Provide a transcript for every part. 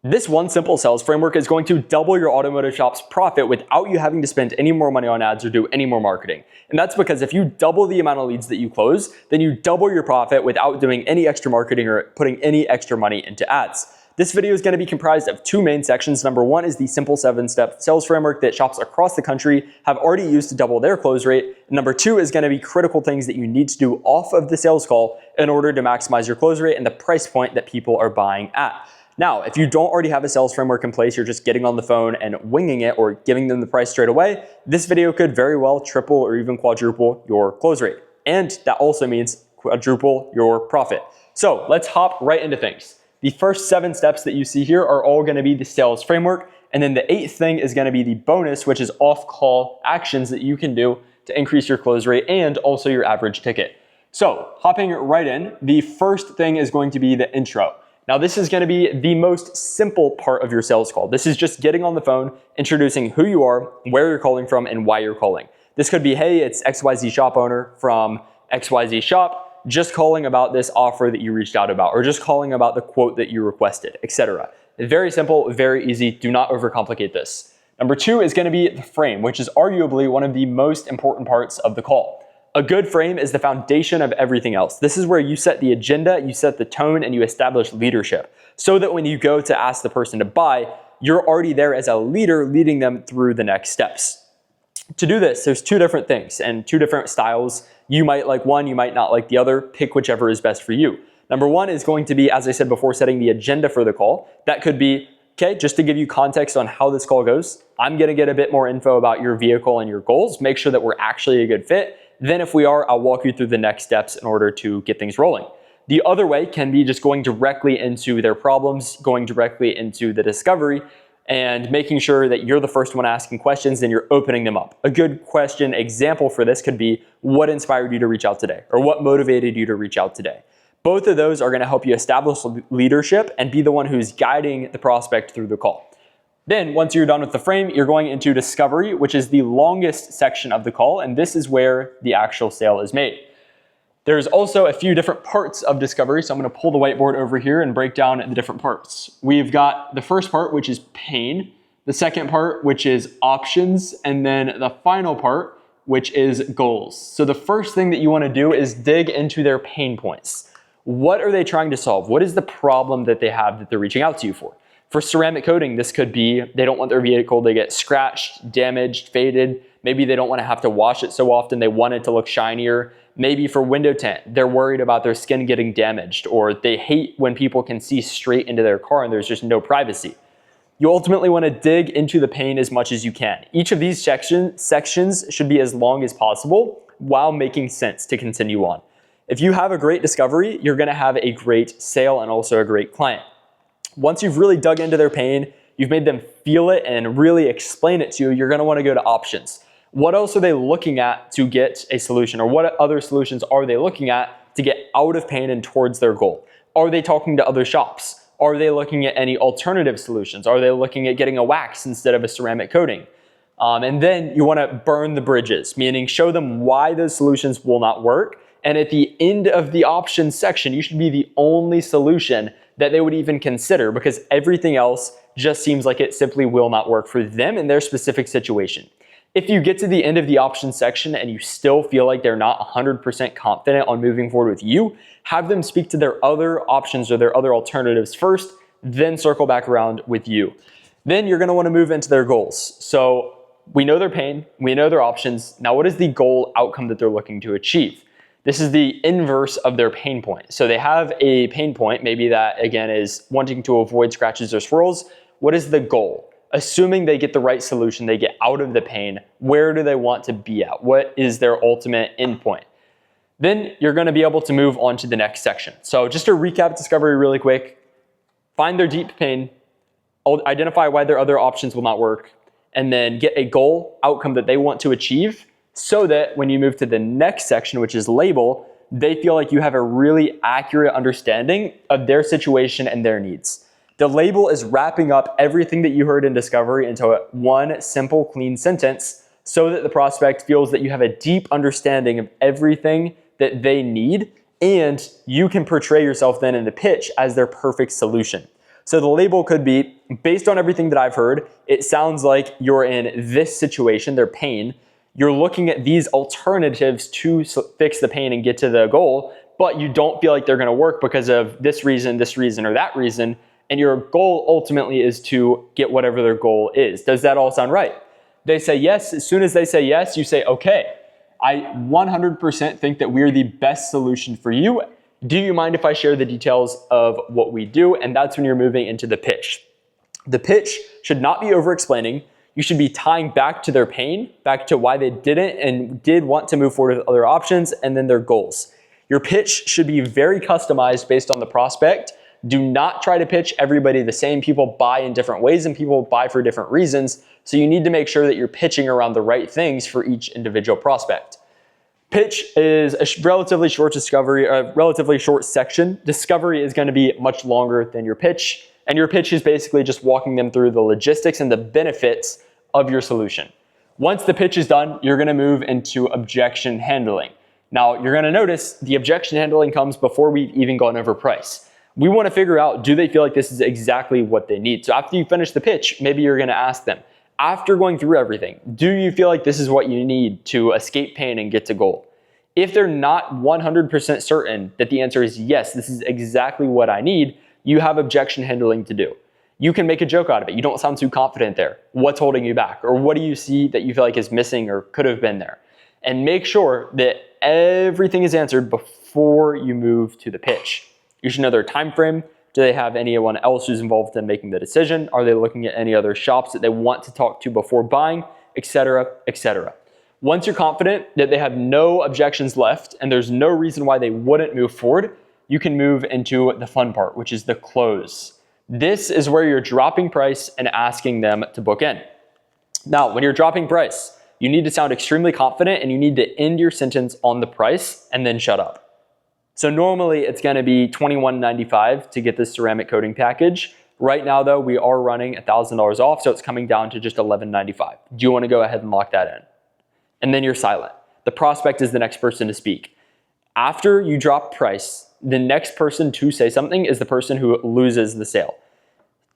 This one simple sales framework is going to double your automotive shop's profit without you having to spend any more money on ads or do any more marketing. And that's because if you double the amount of leads that you close, then you double your profit without doing any extra marketing or putting any extra money into ads. This video is going to be comprised of two main sections. Number one is the simple 7-step sales framework that shops across the country have already used to double their close rate. And number two is going to be critical things that you need to do off of the sales call in order to maximize your close rate and the price point that people are buying at. Now, if you don't already have a sales framework in place, you're just getting on the phone and winging it or giving them the price straight away, this video could very well triple or even quadruple your close rate. And that also means quadruple your profit. So let's hop right into things. The first 7 steps that you see here are all going to be the sales framework. And then the 8th thing is going to be the bonus, which is off-call actions that you can do to increase your close rate and also your average ticket. So hopping right in, the first thing is going to be the intro. Now, this is going to be the most simple part of your sales call. This is just getting on the phone, introducing who you are, where you're calling from, and why you're calling. This could be, hey, it's XYZ shop owner from XYZ shop, just calling about this offer that you reached out about, or just calling about the quote that you requested, etc. Very simple, very easy. Do not overcomplicate this. Number 2 is going to be the frame, which is arguably one of the most important parts of the call. A good frame is the foundation of everything else. This is where you set the agenda, you set the tone, and you establish leadership so that when you go to ask the person to buy, you're already there as a leader leading them through the next steps. To do this, there's 2 different things and 2 different styles. You might like one, you might not like the other. Pick whichever is best for you. Number 1 is going to be, as I said before, setting the agenda for the call. That could be, okay, just to give you context on how this call goes, I'm going to get a bit more info about your vehicle and your goals, make sure that we're actually a good fit. Then if we are, I'll walk you through the next steps in order to get things rolling. The other way can be just going directly into their problems, going directly into the discovery, and making sure that you're the first one asking questions and you're opening them up. A good question example for this could be, what inspired you to reach out today? Or what motivated you to reach out today? Both of those are going to help you establish leadership and be the one who's guiding the prospect through the call. Then once you're done with the frame, you're going into discovery, which is the longest section of the call, and this is where the actual sale is made. There's also a few different parts of discovery, so I'm going to pull the whiteboard over here and break down the different parts. We've got the first part, which is pain, the second part, which is options, and then the final part, which is goals. So the first thing that you want to do is dig into their pain points. What are they trying to solve? What is the problem that they have that they're reaching out to you for? For ceramic coating, this could be they don't want their vehicle to get scratched, damaged, faded. Maybe they don't want to have to wash it so often. They want it to look shinier. Maybe for window tint, they're worried about their skin getting damaged, or they hate when people can see straight into their car and there's just no privacy. You ultimately want to dig into the pain as much as you can. Each of these sections should be as long as possible while making sense to continue on. If you have a great discovery, you're going to have a great sale and also a great client. Once you've really dug into their pain, you've made them feel it and really explain it to you, you're going to want to go to options. What else are they looking at to get a solution, or what other solutions are they looking at to get out of pain and towards their goal? Are they talking to other shops? Are they looking at any alternative solutions? Are they looking at getting a wax instead of a ceramic coating? And then you want to burn the bridges, meaning show them why those solutions will not work. And at the end of the options section, you should be the only solution that they would even consider, because everything else just seems like it simply will not work for them in their specific situation. If you get to the end of the options section and you still feel like they're not 100% confident on moving forward with you, have them speak to their other options or their other alternatives first, then circle back around with you. Then you're going to want to move into their goals. So we know their pain, we know their options. Now, what is the goal outcome that they're looking to achieve? This is the inverse of their pain point. So they have a pain point, maybe that again is wanting to avoid scratches or swirls. What is the goal? Assuming they get the right solution, they get out of the pain, where do they want to be at? What is their ultimate endpoint? Then you're going to be able to move on to the next section. So just to recap discovery really quick, find their deep pain, identify why their other options will not work, and then get a goal outcome that they want to achieve, so that when you move to the next section, which is label, they feel like you have a really accurate understanding of their situation and their needs. The label is wrapping up everything that you heard in discovery into one simple, clean sentence so that the prospect feels that you have a deep understanding of everything that they need, and you can portray yourself then in the pitch as their perfect solution. So the label could be, based on everything that I've heard, it sounds like you're in this situation, they're pain. You're looking at these alternatives to fix the pain and get to the goal, but you don't feel like they're gonna work because of this reason, or that reason, and your goal ultimately is to get whatever their goal is. Does that all sound right? They say yes. As soon as they say yes, you say, okay, I 100% think that we're the best solution for you. Do you mind if I share the details of what we do? And that's when you're moving into the pitch. The pitch should not be over-explaining. You should be tying back to their pain, back to why they didn't and did want to move forward with other options, and then their goals. Your pitch should be very customized based on the prospect. Do not try to pitch everybody the same. People buy in different ways and people buy for different reasons. So you need to make sure that you're pitching around the right things for each individual prospect. Pitch is a relatively short section. Discovery is going to be much longer than your pitch. And your pitch is basically just walking them through the logistics and the benefits of your solution. Once the pitch is done, you're going to move into objection handling. Now, you're going to notice the objection handling comes before we've even gone over price. We want to figure out, do they feel like this is exactly what they need? So after you finish the pitch, maybe you're going to ask them, after going through everything, do you feel like this is what you need to escape pain and get to goal? If they're not 100% certain that the answer is yes, this is exactly what I need, you have objection handling to do. You can make a joke out of it. You don't sound too confident there. What's holding you back? Or what do you see that you feel like is missing or could have been there? And make sure that everything is answered before you move to the pitch. You should know their time frame. Do they have anyone else who's involved in making the decision? Are they looking at any other shops that they want to talk to before buying, etc., etc. Once you're confident that they have no objections left and there's no reason why they wouldn't move forward, you can move into the fun part, which is the close. This is where you're dropping price and asking them to book in. Now, when you're dropping price, you need to sound extremely confident and you need to end your sentence on the price and then shut up. So normally it's going to be $21.95 to get this ceramic coating package. Right now though, we are running $1,000 off, so it's coming down to just $11.95. Do you want to go ahead and lock that in? And then you're silent. The prospect is the next person to speak. After you drop price, the next person to say something is the person who loses the sale.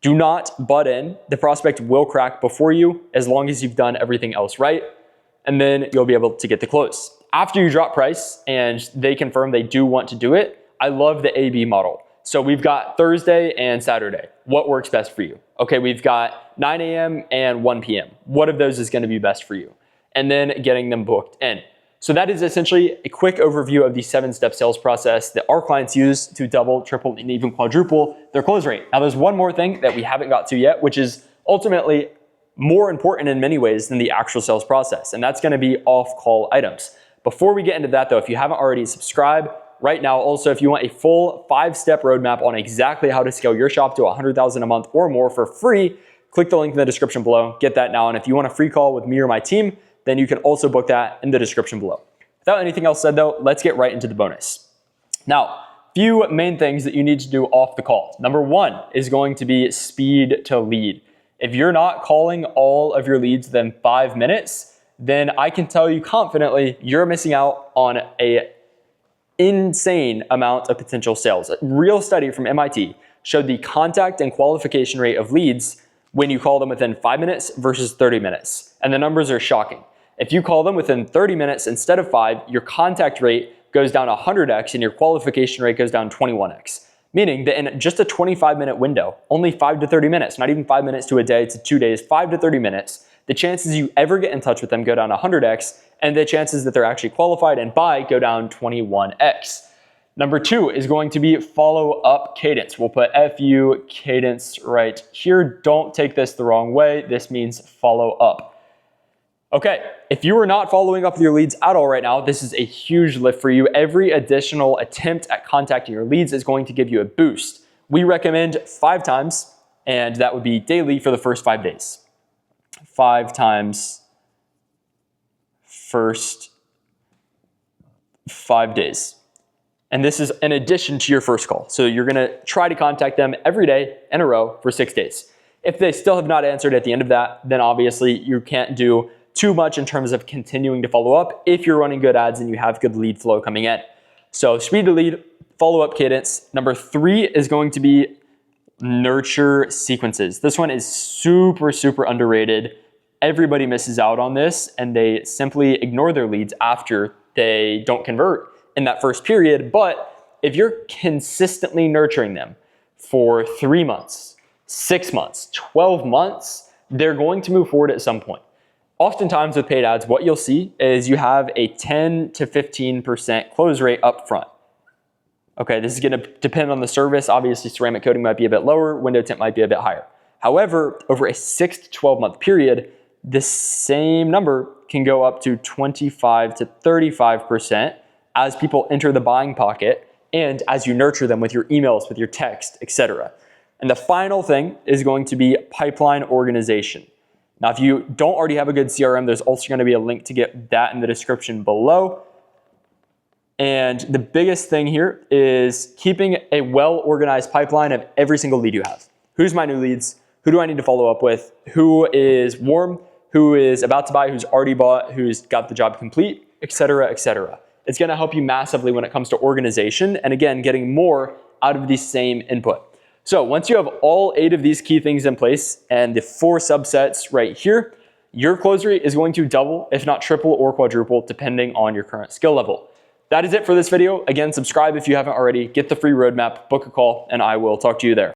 Do not butt in. The prospect will crack before you as long as you've done everything else right, and then you'll be able to get the close. After you drop price and they confirm they do want to do it, I love the A/B model. So we've got Thursday and Saturday. What works best for you? Okay, we've got 9 a.m. and 1 p.m. What of those is going to be best for you? And then getting them booked in. So that is essentially a quick overview of the 7-step sales process that our clients use to double, triple, and even quadruple their close rate. Now there's one more thing that we haven't got to yet, which is ultimately more important in many ways than the actual sales process, and that's going to be off-call items. Before we get into that though, if you haven't already, subscribe right now. Also, if you want a full 5-step roadmap on exactly how to scale your shop to $100,000 a month or more for free, click the link in the description below, get that now. And if you want a free call with me or my team, then you can also book that in the description below. Without anything else said though, let's get right into the bonus. Now, few main things that you need to do off the call. Number one is going to be speed to lead. If you're not calling all of your leads within 5 minutes, then I can tell you confidently you're missing out on an insane amount of potential sales. A real study from MIT showed the contact and qualification rate of leads when you call them within 5 minutes versus 30 minutes. And the numbers are shocking. If you call them within 30 minutes instead of 5, your contact rate goes down 100x and your qualification rate goes down 21x. Meaning that in just a 25-minute window, only 5 to 30 minutes, not even 5 minutes to a day to 2 days, 5 to 30 minutes, the chances you ever get in touch with them go down 100x, and the chances that they're actually qualified and buy go down 21x. Number two is going to be follow-up cadence. We'll put FU cadence right here. Don't take this the wrong way. This means follow up. Okay, if you are not following up with your leads at all right now, this is a huge lift for you. Every additional attempt at contacting your leads is going to give you a boost. We recommend 5 times, and that would be daily for the first 5 days. 5 times first 5 days. And this is in addition to your first call. So you're gonna try to contact them every day in a row for 6 days. If they still have not answered at the end of that, then obviously you can't do too much in terms of continuing to follow up if you're running good ads and you have good lead flow coming in. So speed to lead, follow up cadence. Number 3 is going to be nurture sequences. This one is super, super underrated. Everybody misses out on this and they simply ignore their leads after they don't convert in that first period. But if you're consistently nurturing them for 3 months, 6 months, 12 months, they're going to move forward at some point. Oftentimes with paid ads, what you'll see is you have a 10 to 15% close rate up front. Okay, this is going to depend on the service. Obviously, ceramic coating might be a bit lower, window tint might be a bit higher. However, over a 6 to 12 month period, this same number can go up to 25 to 35% as people enter the buying pocket and as you nurture them with your emails, with your text, etc. And the final thing is going to be pipeline organization. Now, if you don't already have a good CRM, there's also going to be a link to get that in the description below. And the biggest thing here is keeping a well-organized pipeline of every single lead you have. Who's my new leads? Who do I need to follow up with? Who is warm? Who is about to buy? Who's already bought? Who's got the job complete? Etc., etc. It's going to help you massively when it comes to organization and again, getting more out of the same input. So once you have all 8 of these key things in place and the 4 subsets right here, your close rate is going to double, if not triple or quadruple, depending on your current skill level. That is it for this video. Again, subscribe if you haven't already, get the free roadmap, book a call, and I will talk to you there.